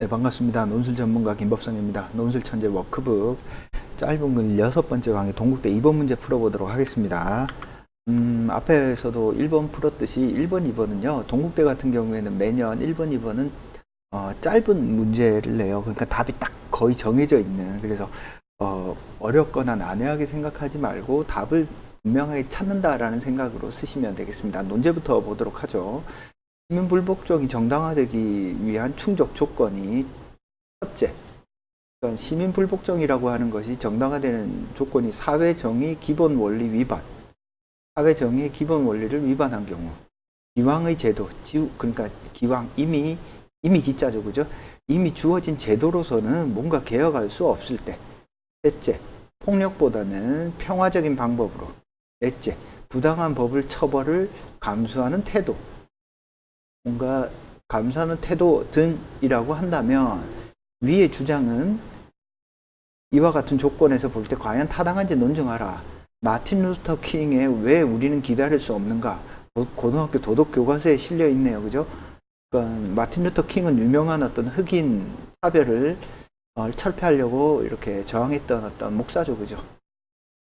네, 반갑습니다. 논술 전문가 김법성입니다. 논술 천재 워크북 짧은 글 6번째 강의 동국대 2번 문제 풀어보도록 하겠습니다. 앞에서도 1번 풀었듯이 1번, 2번은요. 동국대 같은 경우에는 매년 1번, 2번은 짧은 문제를 내요. 그러니까 답이 딱 거의 정해져 있는. 그래서 어렵거나 난해하게 생각하지 말고 답을 분명하게 찾는다라는 생각으로 쓰시면 되겠습니다. 논제부터 보도록 하죠. 시민불복종이 정당화되기 위한 충족 조건이 첫째, 그러니까 시민불복종이라고 하는 것이 정당화되는 조건이 사회정의 기본 원리 위반, 사회정의의 기본 원리를 위반한 경우, 기왕의 제도, 그러니까 기왕 이미 기자죠, 그죠? 이미 주어진 제도로서는 뭔가 개혁할 수 없을 때. 셋째, 폭력보다는 평화적인 방법으로. 넷째, 부당한 법을 처벌을 감수하는 태도. 뭔가 감수하는 태도 등이라고 한다면 위의 주장은 이와 같은 조건에서 볼 때 과연 타당한지 논증하라. 마틴 루터 킹의 왜 우리는 기다릴 수 없는가? 고등학교 도덕 교과서에 실려 있네요. 그죠? 그러니까 마틴 루터 킹은 유명한 어떤 흑인 차별을 철폐하려고 이렇게 저항했던 어떤 목사죠. 그죠?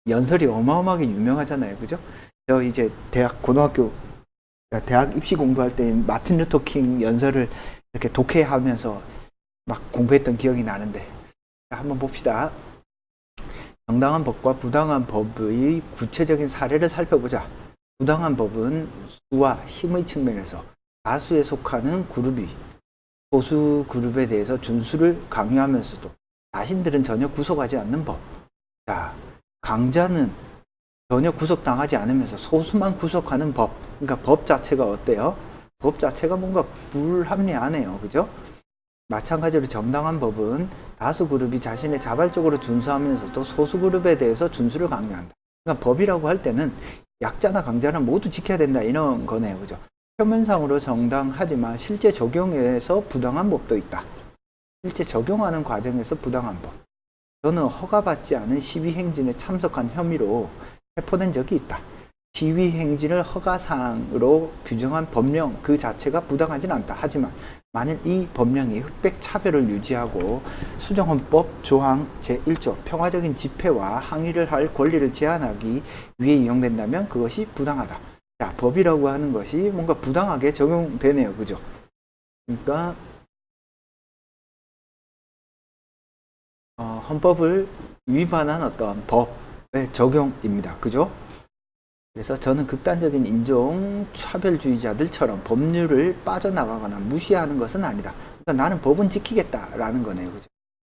연설이 어마어마하게 유명하잖아요. 그죠? 저 이제 대학 입시 공부할 때 마틴 루터 킹 연설을 이렇게 독해하면서 막 공부했던 기억이 나는데, 자, 한번 봅시다. 정당한 법과 부당한 법의 구체적인 사례를 살펴보자. 부당한 법은 수와 힘의 측면에서 다수에 속하는 그룹이 소수 그룹에 대해서 준수를 강요하면서도 자신들은 전혀 구속하지 않는 법. 자, 강자는 전혀 구속당하지 않으면서 소수만 구속하는 법. 그러니까 법 자체가 어때요? 법 자체가 뭔가 불합리하네요. 그죠? 마찬가지로 정당한 법은 다수 그룹이 자신의 자발적으로 준수하면서도 소수 그룹에 대해서 준수를 강요한다. 그러니까 법이라고 할 때는 약자나 강자는 모두 지켜야 된다, 이런 거네요. 그죠? 표면상으로 정당하지만 실제 적용에서 부당한 법도 있다. 실제 적용하는 과정에서 부당한 법. 저는 허가받지 않은 시위행진에 참석한 혐의로 체포된 적이 있다. 시위행진을 허가사항으로 규정한 법령 그 자체가 부당하진 않다. 하지만 만일 이 법령이 흑백 차별을 유지하고 수정헌법 조항 제1조 평화적인 집회와 항의를 할 권리를 제한하기 위해 이용된다면 그것이 부당하다. 자, 법이라고 하는 것이 뭔가 부당하게 적용되네요. 그죠? 그러니까 헌법을 위반한 어떤 법의 적용입니다. 그죠? 그래서 저는 극단적인 인종 차별주의자들처럼 법률을 빠져나가거나 무시하는 것은 아니다. 그러니까 나는 법은 지키겠다라는 거네요. 그죠?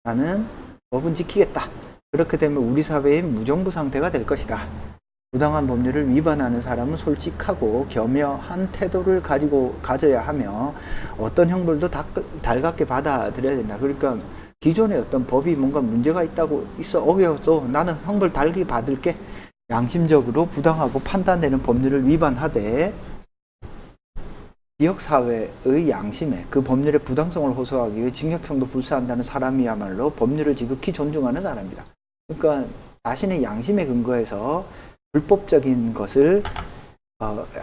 나는 법은 지키겠다. 그렇게 되면 우리 사회의 무정부 상태가 될 것이다. 부당한 법률을 위반하는 사람은 솔직하고 겸허한 태도를 가져야 하며 어떤 형벌도 달갑게 받아들여야 된다. 그러니까 기존의 어떤 법이 뭔가 문제가 있어 어겨도 나는 형벌 달게 받을게. 양심적으로 부당하고 판단되는 법률을 위반하되 지역사회의 양심에 그 법률의 부당성을 호소하기 위해 징역형도 불사한다는 사람이야말로 법률을 지극히 존중하는 사람이다. 그러니까 자신의 양심에 근거해서 불법적인 것을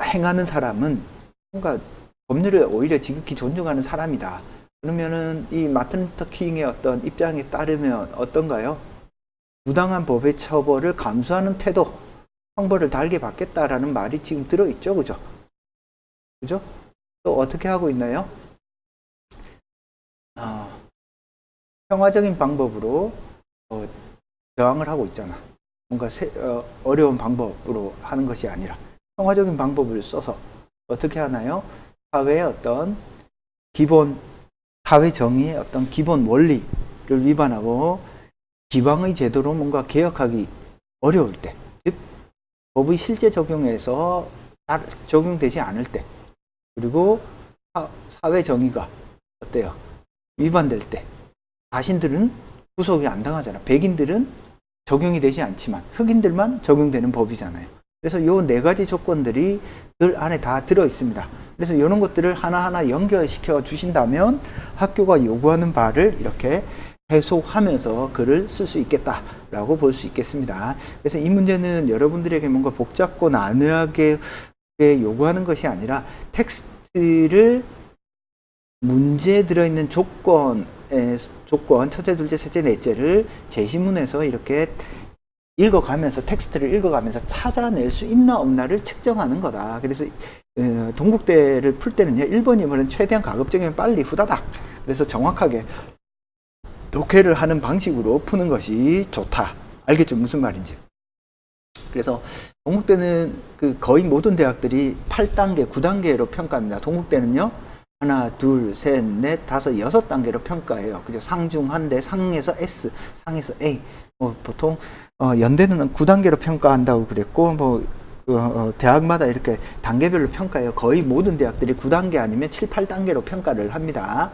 행하는 사람은 뭔가 법률을 오히려 지극히 존중하는 사람이다. 그러면은 이 마틴 루터 킹의 어떤 입장에 따르면 어떤가요? 부당한 법의 처벌을 감수하는 태도, 형벌을 달게 받겠다라는 말이 지금 들어있죠. 그죠? 그죠? 또 어떻게 하고 있나요? 평화적인 방법으로 저항을 하고 있잖아. 뭔가 어려운 방법으로 하는 것이 아니라 평화적인 방법을 써서 어떻게 하나요? 사회의 어떤 사회 정의의 어떤 기본 원리를 위반하고 기왕의 제도로 뭔가 개혁하기 어려울 때, 즉 법의 실제 적용에서 잘 적용되지 않을 때, 그리고 사회 정의가 어때요? 위반될 때, 자신들은 구속이 안 당하잖아. 백인들은 적용이 되지 않지만 흑인들만 적용되는 법이잖아요. 그래서 요 4가지 조건들이 들 안에 다 들어 있습니다. 그래서 이런 것들을 하나하나 연결시켜 주신다면 학교가 요구하는 바를 이렇게 해소하면서 글을 쓸 수 있겠다라고 볼 수 있겠습니다. 그래서 이 문제는 여러분들에게 뭔가 복잡고 난해하게 요구하는 것이 아니라 텍스트를 문제에 들어있는 조건 조건, 첫째, 둘째, 셋째, 넷째를 제시문에서 이렇게 읽어가면서, 텍스트를 읽어가면서 찾아낼 수 있나 없나를 측정하는 거다. 그래서 동국대를 풀 때는요, 1번, 2번은 최대한 가급적이면 빨리 후다닥, 그래서 정확하게 독해를 하는 방식으로 푸는 것이 좋다. 알겠죠? 무슨 말인지. 그래서 동국대는 거의 모든 대학들이 8단계, 9단계로 평가합니다. 동국대는요, 하나, 둘, 셋, 넷, 다섯, 여섯 단계로 평가해요. 그죠? 상중한대, 상에서 S, 상에서 A. 보통 연대는 9단계로 평가한다고 그랬고, 대학마다 이렇게 단계별로 평가해요. 거의 모든 대학들이 9단계 아니면 7, 8단계로 평가를 합니다.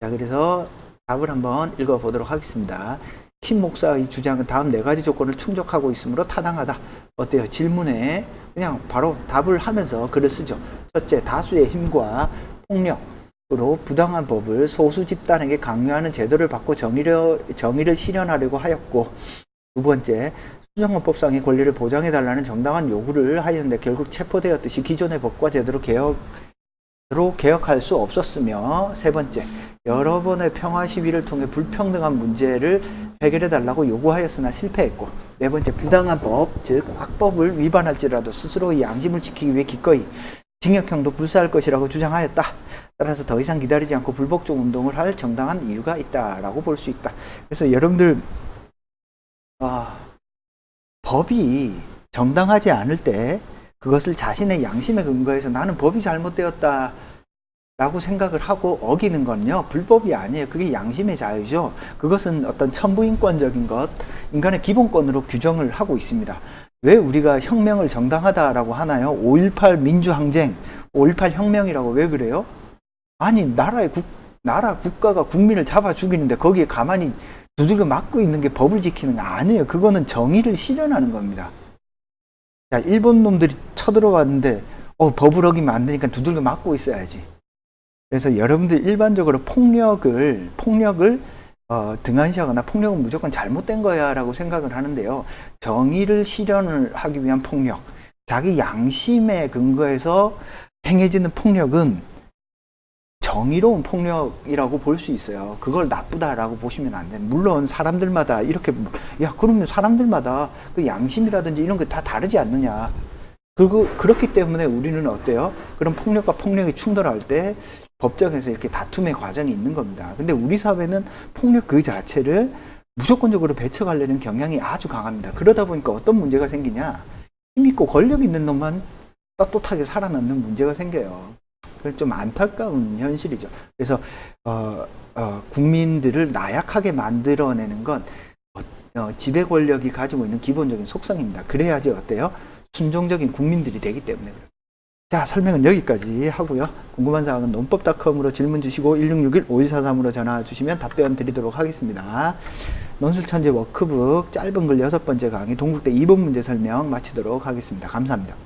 자, 그래서 답을 한번 읽어보도록 하겠습니다. 킴 목사의 주장은 다음 4가지 조건을 충족하고 있으므로 타당하다. 어때요? 질문에 그냥 바로 답을 하면서 글을 쓰죠. 첫째, 다수의 힘과 폭력으로 부당한 법을 소수 집단에게 강요하는 제도를 받고 정의를 실현하려고 하였고, 두 번째, 수정헌법상의 권리를 보장해달라는 정당한 요구를 하였는데 결국 체포되었듯이 기존의 법과 제도로 개혁할 수 없었으며, 세 번째, 여러 번의 평화 시위를 통해 불평등한 문제를 해결해달라고 요구하였으나 실패했고, 네 번째, 부당한 법, 즉 악법을 위반할지라도 스스로의 양심을 지키기 위해 기꺼이 징역형도 불사할 것이라고 주장하였다. 따라서 더 이상 기다리지 않고 불복종 운동을 할 정당한 이유가 있다라고 볼 수 있다. 그래서 여러분들 법이 정당하지 않을 때 그것을 자신의 양심에 근거해서 나는 법이 잘못되었다 라고 생각을 하고 어기는 건요, 불법이 아니에요. 그게 양심의 자유죠. 그것은 어떤 천부인권적인 것, 인간의 기본권으로 규정을 하고 있습니다. 왜 우리가 혁명을 정당하다라고 하나요? 5.18 민주항쟁, 5.18 혁명이라고 왜 그래요? 아니, 나라 국가가 국민을 잡아 죽이는데 거기에 가만히 두들겨 맞고 있는 게 법을 지키는 거 아니에요. 그거는 정의를 실현하는 겁니다. 자, 일본 놈들이 쳐들어왔는데 법을 어기면 안 되니까 두들겨 맞고 있어야지. 그래서 여러분들 일반적으로 폭력을 등한시하거나 폭력은 무조건 잘못된 거야 라고 생각을 하는데요. 정의를 실현을 하기 위한 폭력, 자기 양심에 근거해서 행해지는 폭력은 정의로운 폭력이라고 볼 수 있어요. 그걸 나쁘다라고 보시면 안 돼요. 물론 사람들마다 이렇게, 그러면 사람들마다 그 양심이라든지 이런 게 다 다르지 않느냐. 그렇기 때문에 우리는 어때요? 그런 폭력과 폭력이 충돌할 때 법정에서 이렇게 다툼의 과정이 있는 겁니다. 근데 우리 사회는 폭력 그 자체를 무조건적으로 배척하려는 경향이 아주 강합니다. 그러다 보니까 어떤 문제가 생기냐? 힘있고 권력 있는 놈만 떳떳하게 살아남는 문제가 생겨요. 그건 좀 안타까운 현실이죠. 그래서 국민들을 나약하게 만들어내는 건 지배 권력이 가지고 있는 기본적인 속성입니다. 그래야지 어때요? 순종적인 국민들이 되기 때문에 그렇습니다. 자, 설명은 여기까지 하고요. 궁금한 사항은 논법닷컴으로 질문 주시고 1661-5143으로 전화 주시면 답변 드리도록 하겠습니다. 논술천재 워크북 짧은 글 6번째 강의 동국대 2번 문제 설명 마치도록 하겠습니다. 감사합니다.